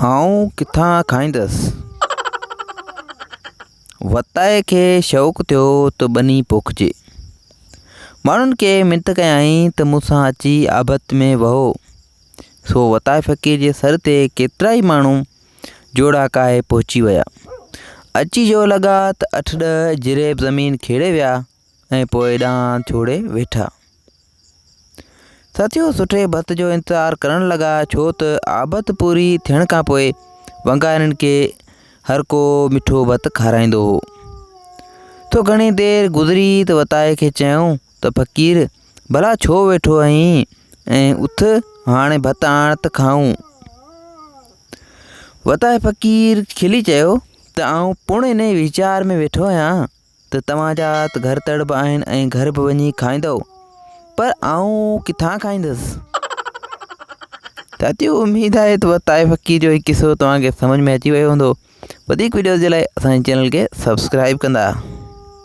आऊं किथां खाईंदसि। वताए खे शौक़ु थियो त बनी पोखिजे। माण्हुनि खे मिंत कयाईं त मूंसां अची आबत में वहो। सो वताए फ़क़ीर जे सर ते केतिरा ई माण्हू जोड़ा काहे पहुची विया। अची जो लॻा त 8-10 जिरेब ज़मीन खेड़े विया ऐं पोइ ॾांहुं छोड़े वेठा। साथियो सुठे भत जो इंतज़ारु करण लॻा, छो त आबत पूरी थियण खां पोइ वंगारनि खे हर को मिठो भत खाराईंदो हो। तो घणी देरि गुज़री त वताए खे चयूं त फ़क़ीर भला छो वेठो आहीं ऐं उथ हाणे भत आण त खाऊं। वताए फ़क़ीर खिली चयो त आऊं पुण इन वीचार में वेठो आहियां त तव्हांजा त घर तड़प आहिनि ऐं घर बि वञी खाईंदव, पर आऊं किथां खाईंदसि। साथियो उम्मीद आहे त वताए फ़क़ीर जो हीउ किस्सो तव्हांखे सम्झ में अची वियो हूंदो। वधीक वीडियोज़ जे लाइ असांजे चैनल खे सब्सक्राइब कंदा।